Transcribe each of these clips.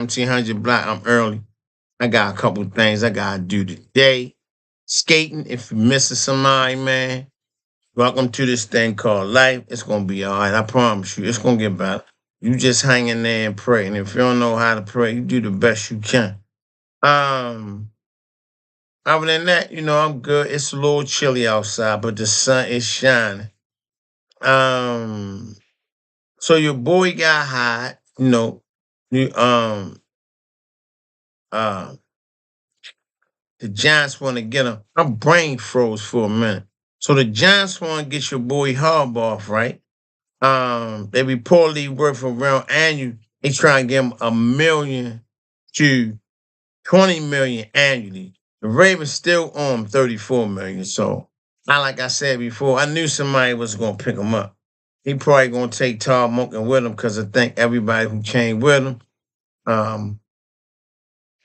1700block. I'm early. I got a couple things I gotta do today. Skating, if you're missing somebody, man. Welcome to this thing called life. It's gonna be all right. I promise you, it's gonna get better. You just hang in there and pray. And if you don't know how to pray, you do the best you can. Um, Other than that, I'm good. It's a little chilly outside, but the sun is shining. Um, so your boy got hot, you uh the Giants want to get him. My brain froze for a minute. So the Giants want to get your boy Harbaugh, right? They reportedly worth around annual. They trying to give him 1 million to 20 million annually. The Ravens still owe him 34 million. So, like I said before, I knew somebody was gonna pick him up. He probably gonna take Todd Monken with him because I think everybody who came with him, um,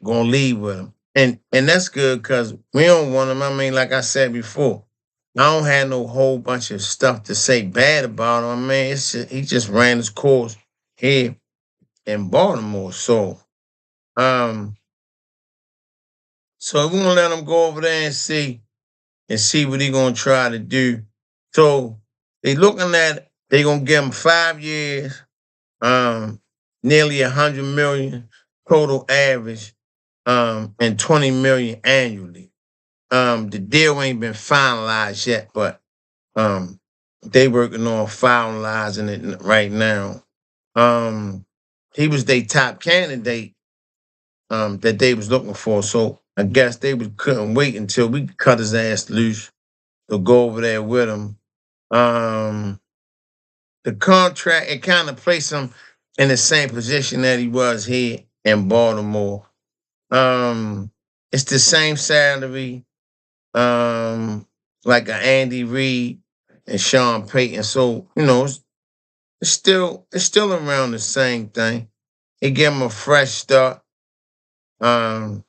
gonna leave with him. And that's good because we don't want him. I mean, like I said before, I don't have no whole bunch of stuff to say bad about him. I mean, he just ran his course here in Baltimore. Um, so we're gonna let him go over there and see what he gonna try to do. So they gonna give him 5 years, nearly 100 million total average, and 20 million annually. The deal ain't been finalized yet, but they working on finalizing it right now. Um, he was their top candidate that they was looking for, so I guess couldn't wait until we cut his ass loose to go over there with him. Um, the contract it kind of placed him in the same position that he was here in Baltimore. Um, it's the same salary, like a Andy Reid and Sean Payton. So it's still around the same thing. It gave him a fresh start. Um,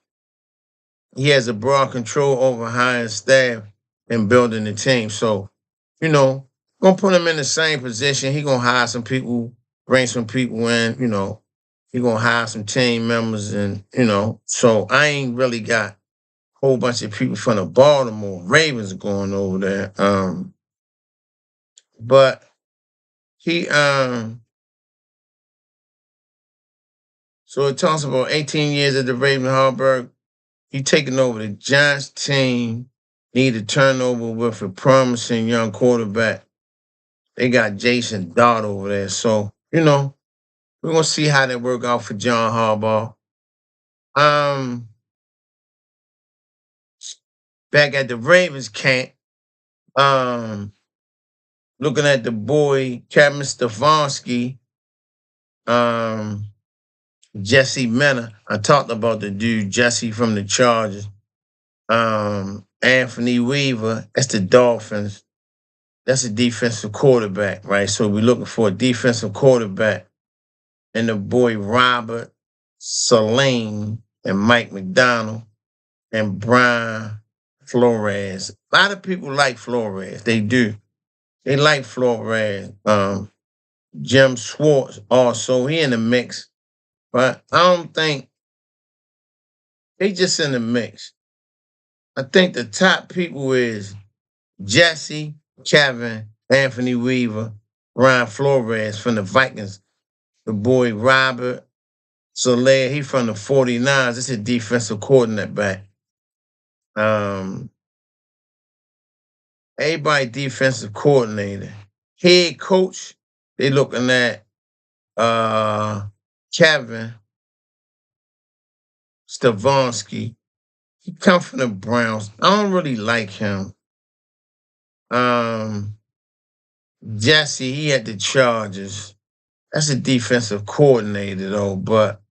he has a broad control over hiring staff and building the team. So, gonna put him in the same position. He gonna hire some people, bring some people in. He gonna hire some team members, and so I ain't really got a whole bunch of people from the Baltimore Ravens going over there. But he so it talks about 18 years at the Raven Harburg. He taking over the Giants team. Need a turnover with a promising young quarterback. They got Jason Dodd over there. So, we're gonna see how that work out for John Harbaugh. Um, Back at the Ravens camp, um, looking at the boy Kevin Stefanski, um, Jesse Mena. I talked about the dude Jesse from the Chargers. Anthony Weaver, that's the Dolphins. That's a defensive quarterback, right? So we're looking for a defensive quarterback. And the boy Robert Saline and Mike McDonald and Brian Flores. A lot of people like Flores. They do. They like Flores. Jim Schwartz also, he in the mix. But I don't think they just in the mix. I think the top people is Jesse, Kevin, Anthony Weaver, Ryan Flores from the Vikings. The boy Robert Soler, he from the 49ers. It's a defensive coordinator back. Um, Everybody defensive coordinator. Head coach, they looking at uh Kevin Stefanski. He come from the Browns. I don't really like him. Um Jesse, he had the Chargers. That's a defensive coordinator though, but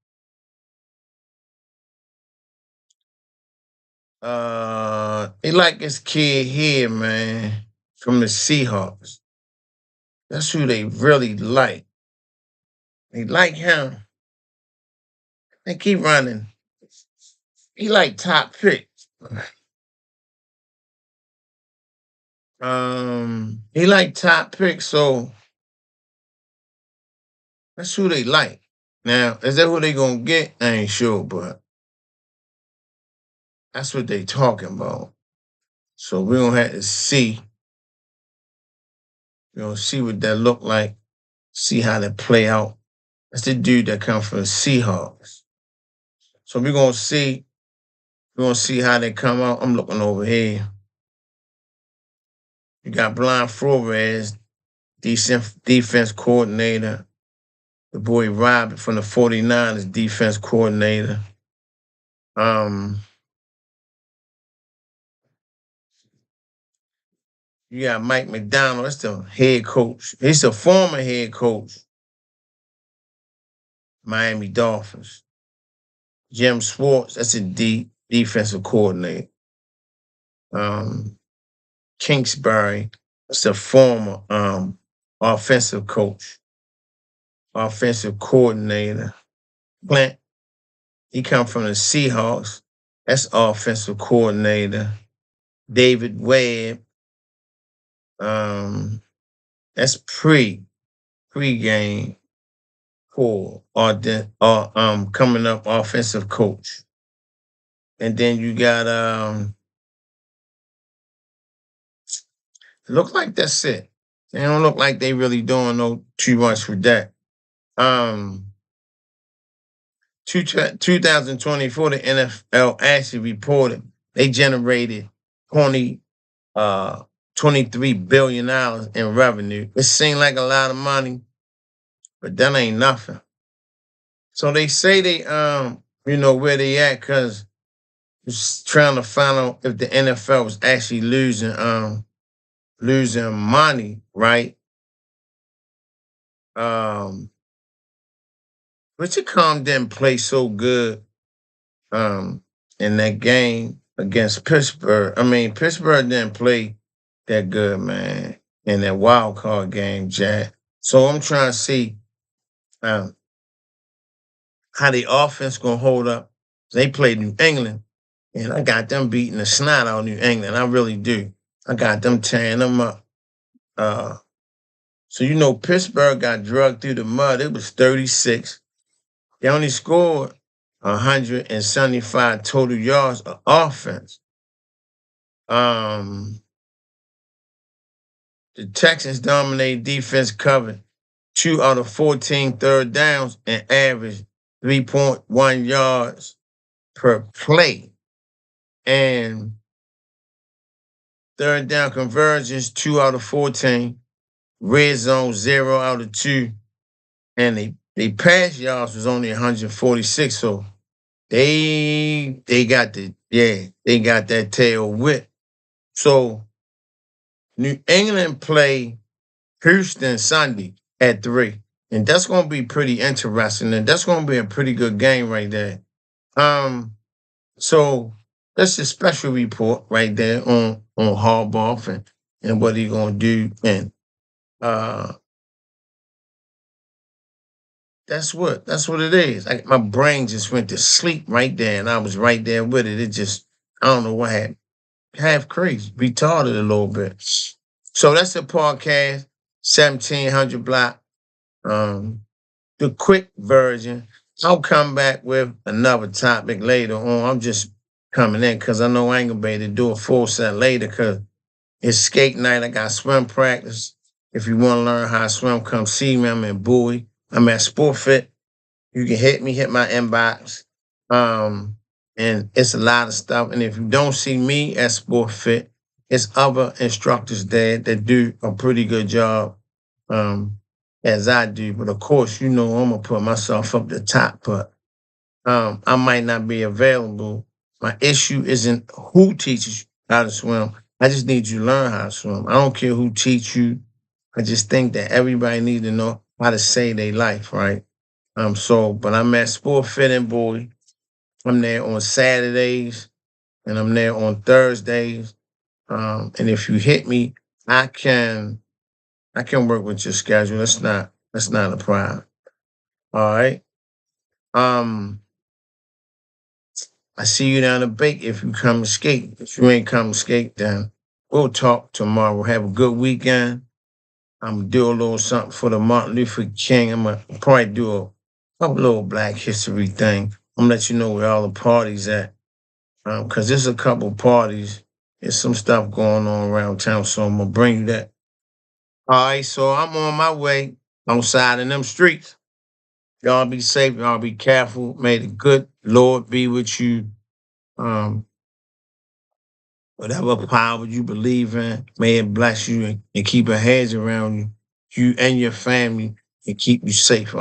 they like this kid here, man, from the Seahawks. That's who they really like. They like him. They keep running. He like top pick. He like top pick, so that's who they like. Now, is that who they gonna get? I ain't sure, but that's what they talking about. So we're gonna have to see. We're gonna see what that look like, see how that play out. That's the dude that come from the Seahawks. So we're gonna see how they come out. I'm looking over here. You got Brian Flores, defense coordinator. The boy Robert from the 49ers, defense coordinator. You got Mike McDonald, that's the head coach. He's the former head coach, Miami Dolphins. Jim Schwartz, that's a defensive coordinator. Kingsbury, that's the former offensive coach, offensive coordinator. Clint, he come from the Seahawks. That's offensive coordinator. David Webb, that's pre-game for or coming up offensive coach. And then you got look like that's it. They don't look like they really doing no too much with that. 2024, the NFL actually reported they generated 23 billion dollars in revenue. It seemed like a lot of money, but that ain't nothing. So they say they where they at, because it's trying to find out if the NFL was actually losing money, right? Richard Combs didn't play so good in that game against Pittsburgh. I mean, Pittsburgh didn't play that good, man, in that wild card game, Jack. So I'm trying to see how the offense gonna hold up. They played New England, and I got them beating the snot out of New England. I really do. I got them tearing them up. So Pittsburgh got drugged through the mud. It was 36. They only scored 175 total yards of offense. The Texans dominated defense, covered 2 out of 14 third downs and averaged 3.1 yards per play. And third down conversions, 2 out of 14. Red zone, 0 out of 2. And they pass yards was only 146. So they got that tail whip. So New England play Houston Sunday at 3. And that's gonna be pretty interesting. And that's gonna be a pretty good game right there. So that's a special report right there on Harbaugh and what he gonna do. And that's what it is. My brain just went to sleep right there, and I was right there with it. It just, I don't know what happened. Half crazy, retarded a little bit. So that's the podcast, 1700 block. The quick version. I'll come back with another topic later on. I'm just coming in because I know I ain't gonna be able to do a full set later because it's skate night. I got swim practice. If you want to learn how to swim, come see me. I'm in Bowie. I'm at SportFit. You can hit my inbox. And it's a lot of stuff. And if you don't see me at SportFit, it's other instructors there that do a pretty good job as I do. But of course, I'm gonna put myself up the top, but I might not be available. My issue isn't who teaches you how to swim. I just need you to learn how to swim. I don't care who teach you. I just think that everybody needs to know how to save their life, right? But I'm at SportFit in Bowie. I'm there on Saturdays and I'm there on Thursdays. And if you hit me, I can work with your schedule. That's not a problem. All right. I see you down the bake if you come to skate. If you ain't come to skate, then we'll talk tomorrow. Have a good weekend. I'm gonna do a little something for the Martin Luther King. I'm gonna probably do a little Black History thing. I'm gonna let you know where all the parties at. Cause there's a couple parties. There's some stuff going on around town, so I'm gonna bring you that. All right, so I'm on my way outside in them streets. Y'all be safe, y'all be careful. May the good Lord be with you. Um, Whatever power you believe in, may it bless you and keep a hedge around you, you and your family, and keep you safe.